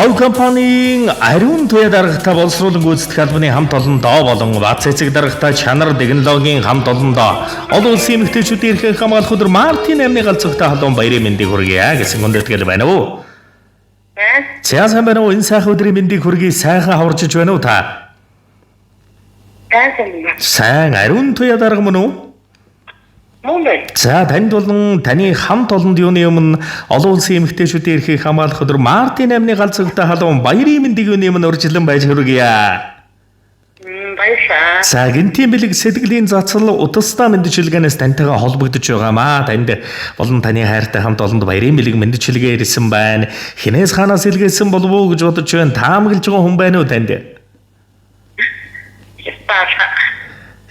Говь компанийн ариун туяа даргатай боловсруулан гүйцэтгэх албаны хамт олондоо болон бат цэцэг даргатай чанар технологийн хамт олондоо олон улсын эмэгтэйчүүдийн эрхийг хамгаалах өдөр Мартин 8-ны галзууртай халуун баярын мэндийг хүргье гэсэн хүндэтгэл байна уу? За сайн байна уу? Энэ сайхан өдрийн мэндийг хүргэе. Сайхан хаварчиж байна уу та? Сайн ариун туяа дарга мөн үү? За танд болон таны хамт олонд юуны өмнө олон улсын эмэгтэйчүүдийн эрхийг хамгаалах өдөр Мартин 8-ны галзууртай халуун баярын мэндийг юуны өмнө урьдчилан байж хүргье. Баярлалаа. За гинтийн бэлэг сэтгэлийн зацал утастай мэндчилгээнээс таньтайгаа холбогдож байгаамаа. Танд болон таны хайртай хамт олонд баярын бэлэг мэндчилгээ ирсэн байна. Хинээс ханаас илгээсэн болов уу гэж бодож байна. Таамаглаж байгаа хүн байна уу танд?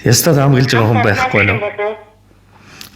Ястаа таамаглаж байгаа хүн байхгүй нь.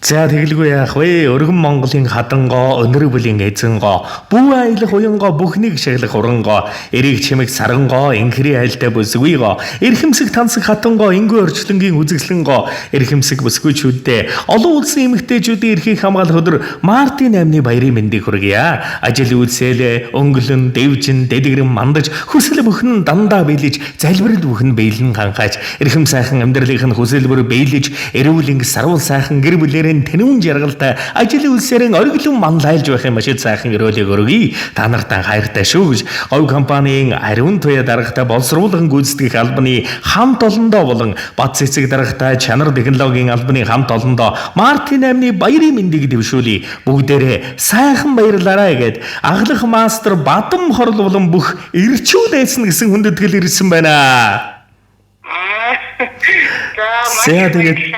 За тэгэлгүй яах вэ? Өргөн Монголын хадангоо, өнөр бүлийн эзэнгоо, бүү аялах уянгоо, бүхнийг шаглах урангоо, эрийг чимэг сарангоо, инхри айлтай бүсгүйгоо, эрхэмсэг тансаг хатангоо, ингүй орчлонгийн үзэсгэлэнгоо, эрхэмсэг бүсгүйчүүддээ олон улсын эмэгтэйчүүдийн эрхийг хамгаалах өдөр Мартин 8-ны баярын мэндийг хүргье. Ажил үйлсэл, өнгөлөн, дэвжин, дэдгэрэн мандаж, хүсэл бүхэн дандаа биелэж, залбирал бүхэн биелэн ханхааж, эрхэм сайхан амьдралынх нь хүсэл бүр биелэж, эрүүл инг сарвал сайхан гэр бүлэрээ тэнүүн жаргалтай ажил үйлсээрэн ориглон манлайлж байх юм ашиг сайхан өрөөлөг өргөе. Та нартай хайртай шүү гэж Говь компанийн ариун туяа даргатай боловсруулан гүйцэтгэх албаны хамт олондоо болон бат цэцэг даргатай чанар технологийн албаны хамт олондоо Мартин 8-ны баярын мэндийг дэвшүүлье. Бүгдээрээ сайхан баярлаарай гэд аглах мастер Бадам хорл болон бүх ирчүүдээс нь гэсэн хүндэтгэл ирсэн байна. За тэгээд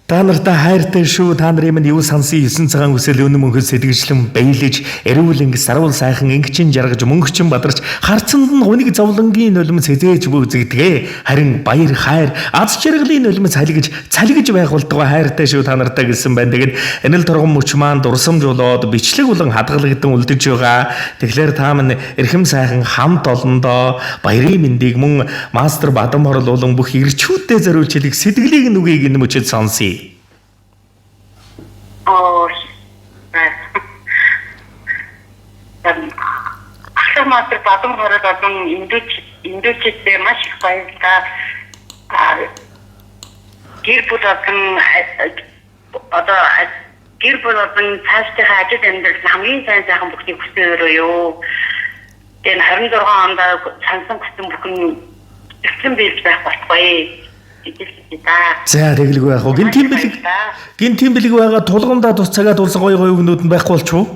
та нартай хайртай шүү. Та нарын минь юу сансан 9 цагаан хүсэл өнө мөнхөд сэтгэжлэн баялж, эрүүл инг сарвал сайхан ингчин жаргаж, мөнгөчин бадарч, харцанд нь хунийг зовлонгийн нулимс хязээж бөөзөгдгээ. Харин баяр хайр, аз жаргалын нулимс цалгиж байх болтугай хайртай шүү та нартай гэсэн байна. Тэгээд энэ л торгон мөч маань дурсамж болоод бичлэг болон хадгалагдсан үлдэж байгаа. Тэгэхээр та минь эрхэм сайхан хамт олондоо баярын мэндийг мөн мастер Бадам хорл болон бүх ирчүүддээ зориулж хэлэх сэтгэлийг нүгийг энэ мөчөд сонсъё. Мастер Бадам хорол болон индүүчдээ маш их баярлалаа. Гэр бүл болон цаашдын ажил амьдрал хамгийн сайн сайхан бүхнийг хүсээрөө юу. Тэгээд 26 онд сансан хүсэн бүхэн эцэн биелж байх болтугай. За тэгэлгүй яах вэ? Гинтийн бэлэг байгаа тулгамдаа тус цагаа дулсан гоё өгнүүд нь байхгүй болчихвол.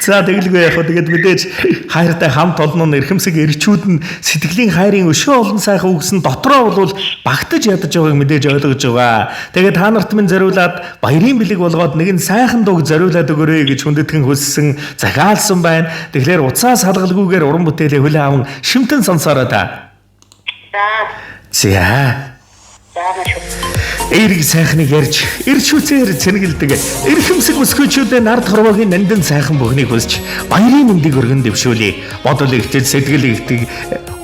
За тэгэлгүй яах вэ? Тэгээд мэдээж хайртай хамт олон нь эрхэмсэг ирчүүд нь сэтгэлийн хайрын өшөө олон сайхан үгсэн дотроо бол багтаж ядаж байгааг мэдээж ойлгож байгаа. Тэгээд та нарт минь зориулаад баярын бэлэг болгоод нэгэн сайхан дууг зориулаад өгөөрэй гэж хүндэтгэн хүссэн захиалсан байна. Тэгэхээр уцаас салгалгүйгээр уран бүтээлээ хүлээн аван шимтэн сонсоорой та. За. Эрг сайхныг ярьж, ирчүүцээр цэнгэлдэг эрхэмсэг өсгөөчүүдээ нард хорвоогийн нандин сайхан бүхнийг хүсч баярын мэндийг өргөн дэвшүүлье. Бодол ихтэй сэтгэл ихтэй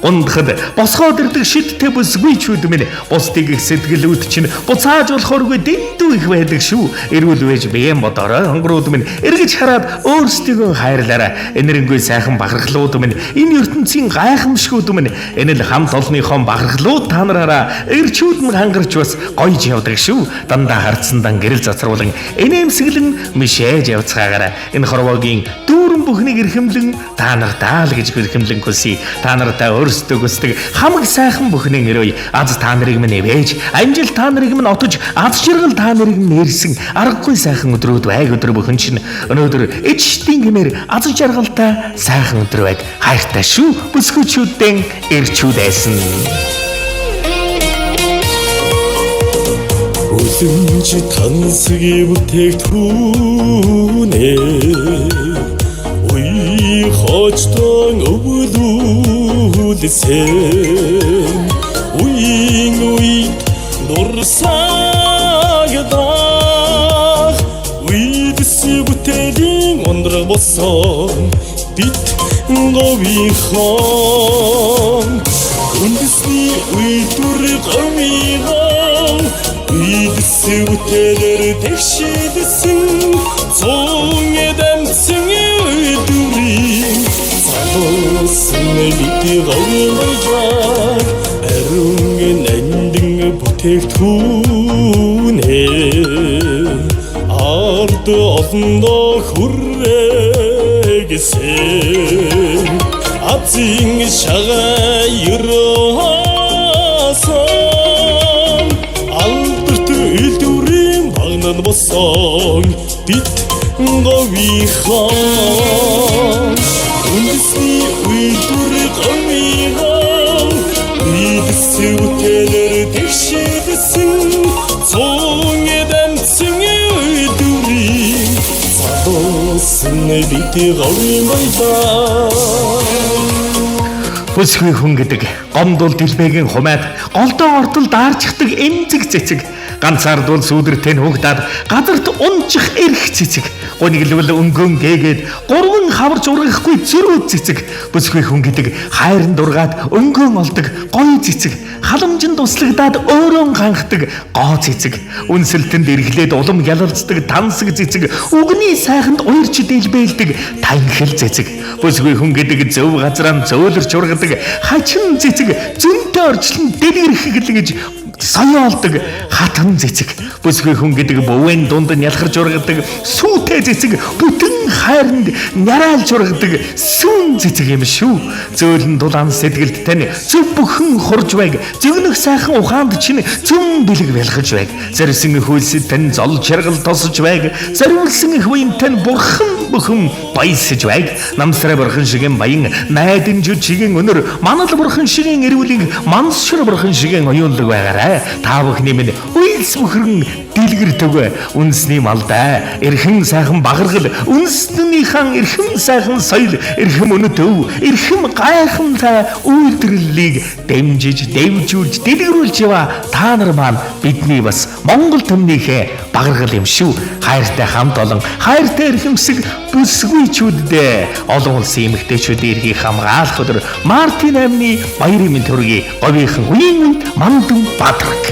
ундахад босгоод ирдэг шидтэй бүсгүйчүүд минь бусдыг их сэтгэлүүд чинь буцааж болохооргүй дэндүү их байдаг шүү. Эрүүл байж биеэн бодорой хонгорууд минь эргэж хараад өөрсдийгөө хайрлаарай. Энэрэнгүй сайхан бахархлууд минь энэ ертөнцийн гайхамшгүүд минь энэ л хамт олонныхон бахархлууд та нараараа эрчүүд нь хангарч бас гоёж явдаг шүү. Дандаа харцсандан гэрэл цацруулан энэмсэглэн мишээж явцгаагаараа энэ хорвоогийн дүүрэн бүхнийг эрхэмлэн та нартаа л гэж эрхэмлэн хүсье. Та нартай өөрсдөө хүсдэг хамаг сайхан бүхнээ өрөөе. Аз та нарыг минь эвэж, амжил та нарыг минь отож, аз жаргал та нарыг минь нэрсэн аргагүй сайхан өдрүүд байг өдөр бүхэн чинь өнөөдөр эцштийн гэмээр аз жаргалтай сайхан өдөр байг. Хайртай шүү. Бүсгүйчүүдэн ирчүүдээсэн. Үлэмж тансгийн бүтээгдэхүүнээ уй хоцтон өвлүүлсэн уйн дурсагдах уйдс бүтээлийн ондрог болсон бит говихон үндэсний уйдүр гомихон уйдс бүтээлэр тэгшидсэн цон эдэмсэн бидний говийн баялаг ариун нандин бүтээгдэхүүнээ ард олондоо хүрээгэсэн азин шагаа ерөөсөн алдарт үйлдвэрийн багнад босон бид говийнхаа үндэсний үйлдвэрийн гомигоо бидсээ бүтээлэр тэгшээдсэн цон эдэмцэн үйлдвэрийн залуусан бидний говийн баялаг Бүсгүй хүн гэдэг гомдол дэлбэгийн хумайд голдоо ортол даарчдаг эмзэг цэцэг ганцаар дул сүудэртэй хөөгдаад газарт унчих эрх цэцэг гуниглвэл өнгөн гээгээд гурван хаварч ургахгүй зөрүү цэцэг бүсгүй хүн гэдэг хайрын дургаад өнгөн олдог гоё цэцэг халамжинд туслагдаад өөрөө ханхдаг гоо цэцэг үнсэлтэнд эргэлээд улам ялалцдаг тансаг цэцэг үгний сайханд уярч дэлбэлдэг танхил цэцэг бүсгүй хүн гэдэг зөв газраа зөөлөрч ургадаг хачин цэцэг зөнтэй орчлон дэлгэрэх гэлгэж соёолдог хатан цэцэг бүсгүй хүн гэдэг бовын дунд нь ялхарч ургадаг сүүтэй цэцэг бүтэн хайранд няраалж ургадаг сүүн цэцэг юм шүү зөөлөн дулаан сэтгэлд тань зөв бүхэн хурж байг зөгнөх сайхан ухаанд чинь зүүн бэлэг бэлхэж байг зарсан хөлсөд тань зол чаргал тосож байг зариулсан их буян тань бурхан бүхэн баясаж байг намсраа бурхан шигээн баян найдын жүд шигээн өнөр манал бурхан шигээн эрүүлэг мансшир бурхан шигээн оюунлаг байгаарай та бүхний минь үйлс бүхрэн дэлгэрдэг үнсний малдаа эрхэм сайхан багаргал үнснийхэн эрхэм сайхан соёл эрхэм өнөтөв эрхэм гайхан цай үйлдвэрлэлийг дэмжиж дэвжүүлж дэлгэрүүлж ява та нар маань бидний бас Монгол төмнийхээ багаргал юм шүү хайртай хамт олон хайртай эрхэмсэг бүсгүйчүүддээ олон улсын эмэгтэйчүүдийн эрхийг хамгаалах өдөр Мартин амны баярын мэнд төргий говийнхан үеийн үед мандун бадраг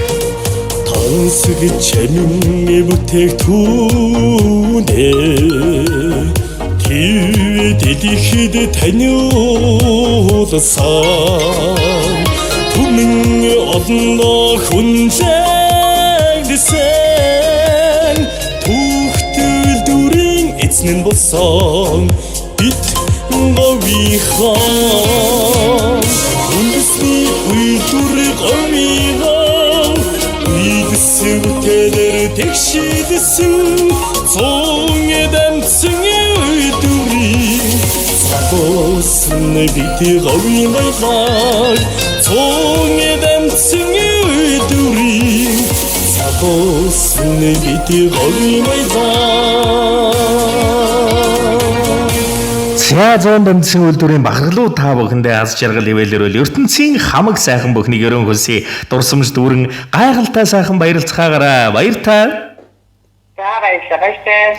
тансаг чамин бүтээгдэхүүнээ тэр дэлхийд таниулсан түмэн олноо хүнжээдсэн түүхтэл дүрийн эзэн болсон бид говийнхаа үндэсний үйлдвэрийн гомигоо бидсэвтэлэр тэгшээдсэн цон эдэмцэн үйлдвэрийн залуусан бидний говийн баялаг цон эдэмцэн үйлдвэрийн залуусан бидний говийн баялаг Зяазон бэмсэн үйлдвэрийн бахаргалуу та бүхэндээ аз жаргал ивэлэрвэл ертөнцийн хамаг сайхан бүхнийг өрөн хөлсөй дурсамж дүүрэн гайхалтай сайхан баярлцгаагаараа баяртай.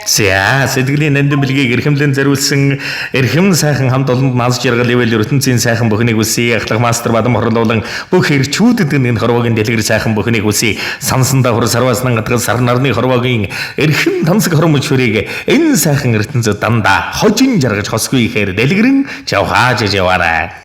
За сэтгэлийн нандин бэлгийг эрхэмлэн зориулсан эрхэм сайхан хамт олонд наз жаргал ивэл ертөнцийн сайхан бүхнийг үсэе ахлах мастер бадам хорлуулан бүх эрчүүдэд энэ хорвогийн дэлгэр сайхан бүхнийг үсэе сансандаа хур сарваснан гадгал сар нарны хорвогийн эрхэм тансаг хормож хүрийг энэ сайхан ертөнцөд дандаа хожин жаргаж хосгүй ихээр дэлгэрэн жавхааж яваарай.